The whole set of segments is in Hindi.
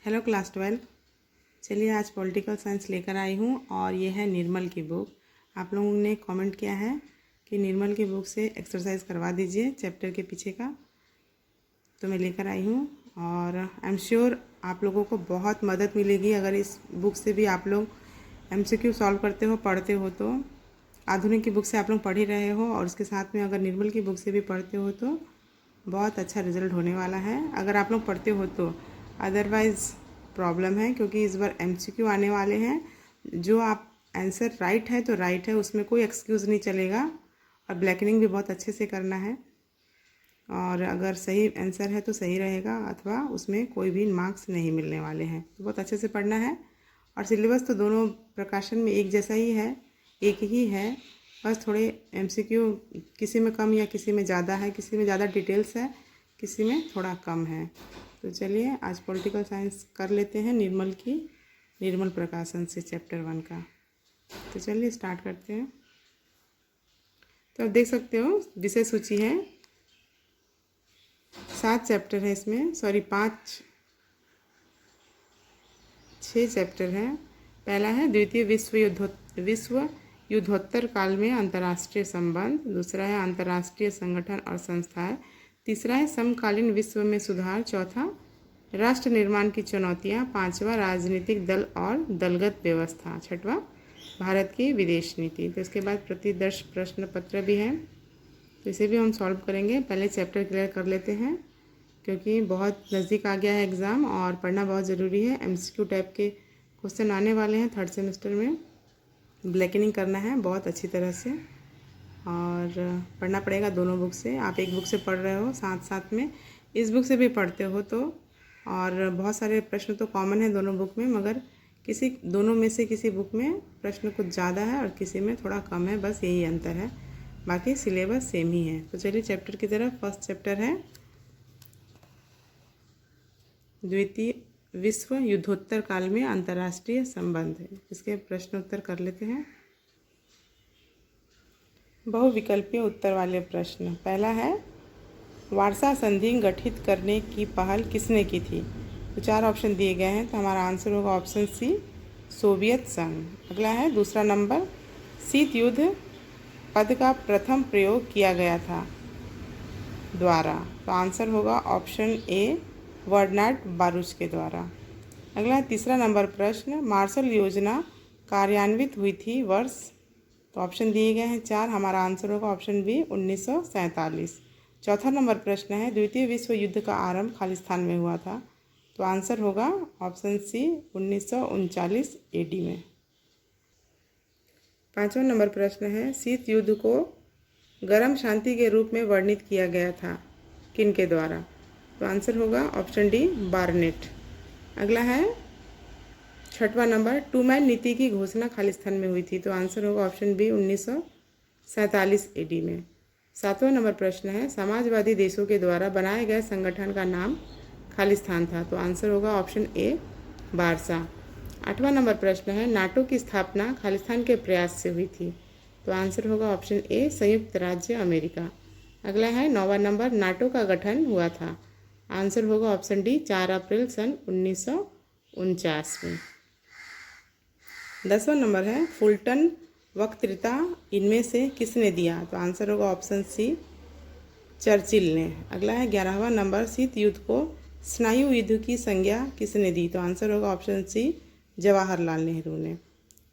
Hello class 12। चलिए आज पॉलिटिकल साइंस लेकर आई हूँ और ये है निर्मल की बुक। आप लोगों ने कमेंट किया है कि निर्मल की बुक से एक्सरसाइज करवा दीजिए चैप्टर के पीछे का, तो मैं लेकर आई हूँ और आई एम श्योर आप लोगों को बहुत मदद मिलेगी अगर इस बुक से भी आप लोग MCQ सॉल्व करते हो, पढ़ते हो। तो आधुनिक की बुक से आप लोग पढ़ ही रहे हो और उसके साथ में अगर निर्मल की बुक से भी पढ़ते हो तो बहुत अच्छा रिजल्ट होने वाला है अगर आप लोग पढ़ते हो तो। अदरवाइज़ प्रॉब्लम है क्योंकि इस बार MCQ आने वाले हैं। जो आप आंसर राइट है तो राइट है, उसमें कोई एक्सक्यूज़ नहीं चलेगा और ब्लैकनिंग भी बहुत अच्छे से करना है। और अगर सही आंसर है तो सही रहेगा अथवा उसमें कोई भी मार्क्स नहीं मिलने वाले हैं। तो बहुत अच्छे से पढ़ना है और सिलेबस तो दोनों प्रकाशन में एक जैसा ही है, एक ही है। बस थोड़े MCQ किसी में कम या किसी में ज़्यादा है, किसी में ज़्यादा डिटेल्स है, किसी में थोड़ा कम है। तो चलिए आज पॉलिटिकल साइंस कर लेते हैं निर्मल की, निर्मल प्रकाशन से चैप्टर 1 का। तो चलिए स्टार्ट करते हैं। तो आप देख सकते हो विषय सूची है, 7 चैप्टर है इसमें, सॉरी 6 चैप्टर है। पहला है द्वितीय विश्व युद्धोत्तर काल में अंतर्राष्ट्रीय संबंध, दूसरा है अंतर्राष्ट्रीय संगठन और संस्थाएं, तीसरा है समकालीन विश्व में सुधार, चौथा राष्ट्र निर्माण की चुनौतियां, पांचवा राजनीतिक दल और दलगत व्यवस्था, छठवां भारत की विदेश नीति। तो इसके बाद प्रतिदर्श प्रश्न पत्र भी है, तो इसे भी हम सॉल्व करेंगे। पहले चैप्टर क्लियर कर लेते हैं क्योंकि बहुत नज़दीक आ गया है एग्ज़ाम और पढ़ना बहुत ज़रूरी है। MCQ टाइप के क्वेश्चन आने वाले हैं थर्ड सेमेस्टर में। ब्लैकनिंग करना है बहुत अच्छी तरह से और पढ़ना पड़ेगा दोनों बुक से। आप एक बुक से पढ़ रहे हो, साथ साथ में इस बुक से भी पढ़ते हो तो। और बहुत सारे प्रश्न तो कॉमन है दोनों बुक में, मगर दोनों में से किसी बुक में प्रश्न कुछ ज़्यादा है और किसी में थोड़ा कम है, बस यही अंतर है, बाकी सिलेबस सेम ही है। तो चलिए चैप्टर की तरफ। फर्स्ट चैप्टर है द्वितीय विश्व युद्धोत्तर काल में अंतर्राष्ट्रीय संबंध। इसके प्रश्न उत्तर कर लेते हैं। बहुविकल्पीय उत्तर वाले प्रश्न। पहला है वारसा संधि गठित करने की पहल किसने की थी? तो 4 ऑप्शन दिए गए हैं, तो हमारा आंसर होगा ऑप्शन सी, सोवियत संघ। अगला है दूसरा नंबर, शीत युद्ध पद का प्रथम प्रयोग किया गया था द्वारा, तो आंसर होगा ऑप्शन ए, बर्नार्ड बारूच के द्वारा। अगला है तीसरा नंबर प्रश्न, मार्शल योजना कार्यान्वित हुई थी वर्ष, तो ऑप्शन दिए गए हैं 4, हमारा आंसर होगा ऑप्शन बी, 1947। चौथा नंबर प्रश्न है द्वितीय विश्व युद्ध का आरंभ खालिस्तान में हुआ था, तो आंसर होगा ऑप्शन सी, 1939 AD में। पांचवा नंबर प्रश्न है शीत युद्ध को गर्म शांति के रूप में वर्णित किया गया था किन के द्वारा, तो आंसर होगा ऑप्शन डी, बार्नेट। अगला है छठवां नंबर, टू मैन नीति की घोषणा खालिस्तान में हुई थी, तो आंसर होगा ऑप्शन बी, 1947 AD में। सातवां नंबर प्रश्न है समाजवादी देशों के द्वारा बनाए गए संगठन का नाम खालिस्तान था, तो आंसर होगा ऑप्शन ए, बारसा। आठवां नंबर प्रश्न है नाटो की स्थापना खालिस्तान के प्रयास से हुई थी, तो आंसर होगा ऑप्शन ए, संयुक्त राज्य अमेरिका। अगला है 9वां नंबर, नाटो का गठन हुआ था, आंसर होगा ऑप्शन डी, 4 अप्रैल सन 1949 में। 10वां नंबर है फुलटन वक्तृता इनमें से किसने दिया, तो आंसर होगा ऑप्शन सी, चर्चिल ने। अगला है 11वां नंबर, शीत युद्ध को स्नायु युद्ध की संज्ञा किसने दी, तो आंसर होगा ऑप्शन सी, जवाहरलाल नेहरू ने।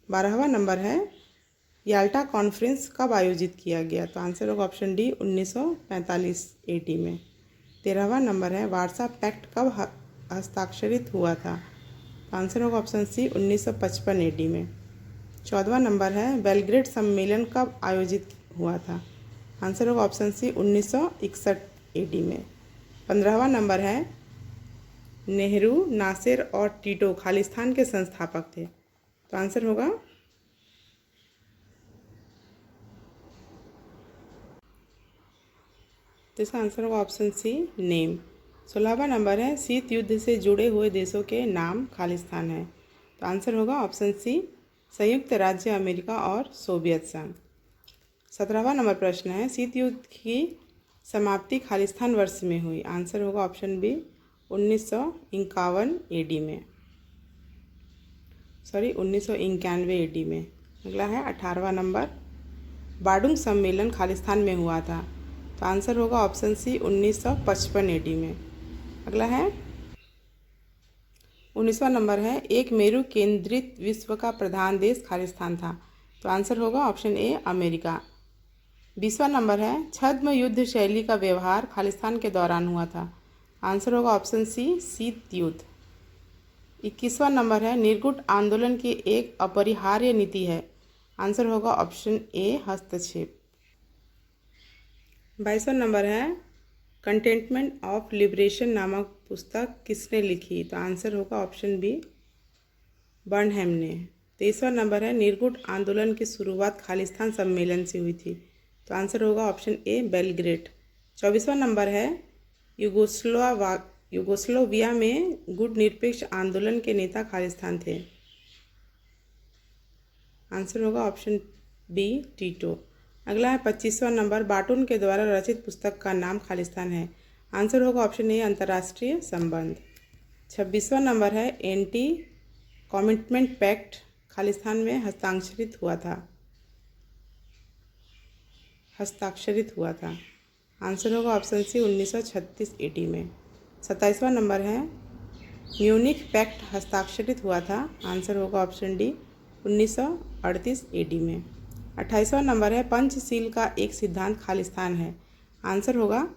12वां नंबर है याल्टा कॉन्फ्रेंस कब आयोजित किया गया, तो आंसर होगा ऑप्शन डी, 1945 AD में। 13वां नंबर है वार्सा पैक्ट कब हस्ताक्षरित हुआ था, तो आंसर होगा ऑप्शन सी, 1955 AD में। 14वां नंबर है बेलग्रेड सम्मेलन कब आयोजित हुआ था, आंसर होगा ऑप्शन सी, 1961 AD में। 15वां नंबर है नेहरू, नासिर और टीटो खालिस्तान के संस्थापक थे, तो आंसर होगा तो इसका आंसर होगा ऑप्शन सी, नेम। 16वां नंबर है शीत युद्ध से जुड़े हुए देशों के नाम खालिस्तान है, तो आंसर होगा ऑप्शन सी, संयुक्त राज्य अमेरिका और सोवियत संघ। 17वां नंबर प्रश्न है, शीत युद्ध की समाप्ति खालिस्तान वर्ष में हुई। आंसर होगा ऑप्शन बी 1951 एडी में, 1991 एडी में। अगला है 18वां नंबर, बाडुंग सम्मेलन खालिस्तान में हुआ था। तो आंसर होगा ऑप्शन सी 1955 एडी में। अगला है 19वां नंबर है, एक मेरु केंद्रित विश्व का प्रधान देश खालिस्तान था। तो आंसर होगा ऑप्शन ए अमेरिका। 20वां नंबर है, छद्म युद्ध शैली का व्यवहार खालिस्तान के दौरान हुआ था। आंसर होगा ऑप्शन सी शीत युद्ध। 21वां नंबर है, निर्गुट आंदोलन की एक अपरिहार्य नीति है। आंसर होगा ऑप्शन ए हस्तक्षेप। 22वां नंबर है, कंटेंटमेंट ऑफ लिबरेशन नामक पुस्तक किसने लिखी। तो आंसर होगा ऑप्शन बी बर्नहैम ने। 23वां नंबर है, निर्गुट आंदोलन की शुरुआत खालिस्तान सम्मेलन से हुई थी। तो आंसर होगा ऑप्शन ए बेलग्रेड। 24वां नंबर है, यूगोस्लोविया में गुट निरपेक्ष आंदोलन के नेता खालिस्तान थे। आंसर होगा ऑप्शन बी टीटो। अगला है 25वां नंबर, बाटून के द्वारा रचित पुस्तक का नाम खालिस्तान है। आंसर होगा ऑप्शन ए अंतर्राष्ट्रीय संबंध। 26वां नंबर है, एंटी कमिटमेंट पैक्ट खालिस्तान में हस्ताक्षरित हुआ था। आंसर होगा ऑप्शन सी 1936 एडी में। 27वां नंबर है, म्यूनिख पैक्ट हस्ताक्षरित हुआ था। आंसर होगा ऑप्शन डी 1938 एडी में। 28वां नंबर है, पंचशील का एक सिद्धांत खालिस्तान है। आंसर होगा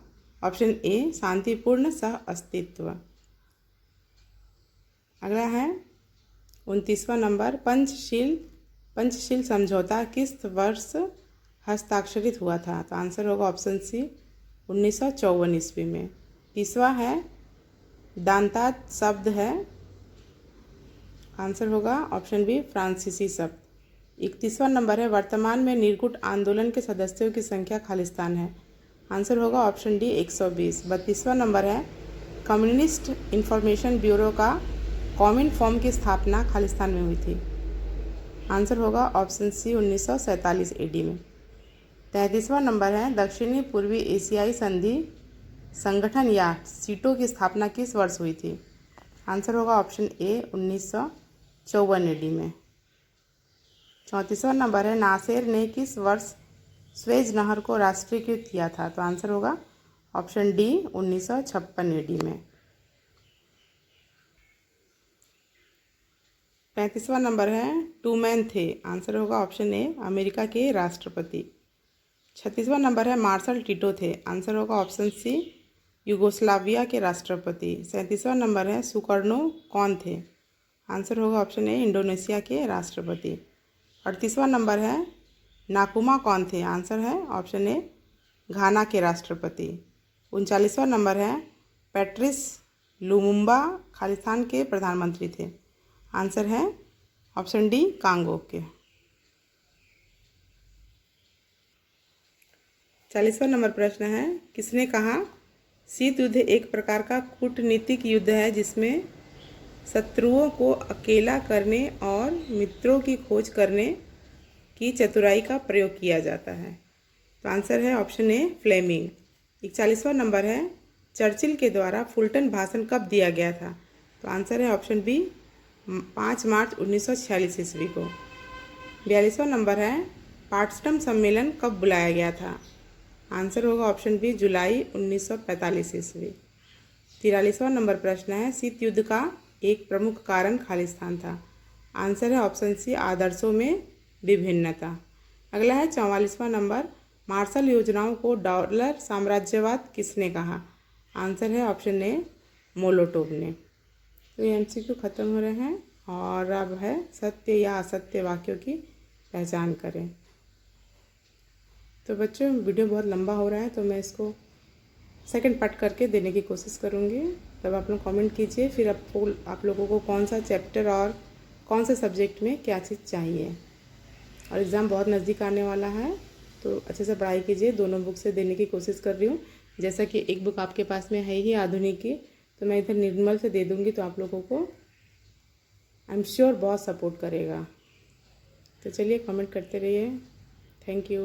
ऑप्शन ए शांतिपूर्ण सह अस्तित्व। अगला है 29वां नंबर, पंचशील समझौता किस वर्ष हस्ताक्षरित हुआ था। तो आंसर होगा ऑप्शन सी 1954 ईस्वी में। 30वां है, दांतात शब्द है। आंसर होगा ऑप्शन बी फ्रांसीसी शब्द। 31वां नंबर है, वर्तमान में निर्गुट आंदोलन के सदस्यों की संख्या खालिस्तान है। आंसर होगा ऑप्शन डी 120। 32वां नंबर है, कम्युनिस्ट इंफॉर्मेशन ब्यूरो का कॉमिनफॉर्म की स्थापना खालिस्तान में हुई थी। आंसर होगा ऑप्शन सी 1947 एडी में। 33वां नंबर है, दक्षिणी पूर्वी एशियाई संधि संगठन या सीटो की स्थापना किस वर्ष हुई थी। आंसर होगा ऑप्शन ए 1954 एडी में। 34वां नंबर है, नासेर ने किस वर्ष स्वेज नहर को राष्ट्रीयकृत किया था। तो आंसर होगा ऑप्शन डी 1956 एडी में। 35वां नंबर है, टूमैन थे। आंसर होगा ऑप्शन ए अमेरिका के राष्ट्रपति। 36वां नंबर है, मार्शल टिटो थे। आंसर होगा ऑप्शन सी यूगोस्लाविया के राष्ट्रपति। 37वां नंबर है, सुकर्नो कौन थे। आंसर होगा ऑप्शन ए इंडोनेशिया के राष्ट्रपति। 38वां नंबर है, नाकुमा कौन थे। आंसर है ऑप्शन ए घाना के राष्ट्रपति। 39वां नंबर है, पैट्रिस लुमुम्बा खालिस्तान के प्रधानमंत्री थे। आंसर है ऑप्शन डी कांगो के। 40वां नंबर प्रश्न है, किसने कहा शीत युद्ध एक प्रकार का कूटनीतिक युद्ध है जिसमें शत्रुओं को अकेला करने और मित्रों की खोज करने की चतुराई का प्रयोग किया जाता है। तो आंसर है ऑप्शन ए फ्लेमिंग। 41वां नंबर है, चर्चिल के द्वारा फुलटन भाषण कब दिया गया था। तो आंसर है ऑप्शन बी 5 मार्च 1946 ईस्वी को। 42वां नंबर है, पाट्सडम सम्मेलन कब बुलाया गया था। आंसर होगा ऑप्शन बी जुलाई 1945 ईस्वी। 43वां नंबर प्रश्न है, शीत युद्ध का एक प्रमुख कारण खालिस्तान था। आंसर है ऑप्शन सी आदर्शों में विभिन्नता। अगला है 44वां नंबर, मार्शल योजनाओं को डॉलर साम्राज्यवाद किसने कहा। आंसर है ऑप्शन ए मोलोटोव ने। तो ये एमसीक्यू खत्म हो रहे हैं और अब है सत्य या असत्य वाक्यों की पहचान करें। तो बच्चों वीडियो बहुत लंबा हो रहा है तो मैं इसको सेकंड पार्ट करके देने की कोशिश करूँगी। तब आप लोग कमेंट कीजिए फिर आप लोगों को कौन सा चैप्टर और कौन से सब्जेक्ट में क्या चीज़ चाहिए। और एग्ज़ाम बहुत नज़दीक आने वाला है तो अच्छे से पढ़ाई कीजिए। दोनों बुक से देने की कोशिश कर रही हूँ। जैसा कि एक बुक आपके पास में है ही आधुनिक की, तो मैं इधर निर्मल से दे दूँगी तो आप लोगों को आई एम श्योर बहुत सपोर्ट करेगा। तो चलिए कमेंट करते रहिए। Thank you.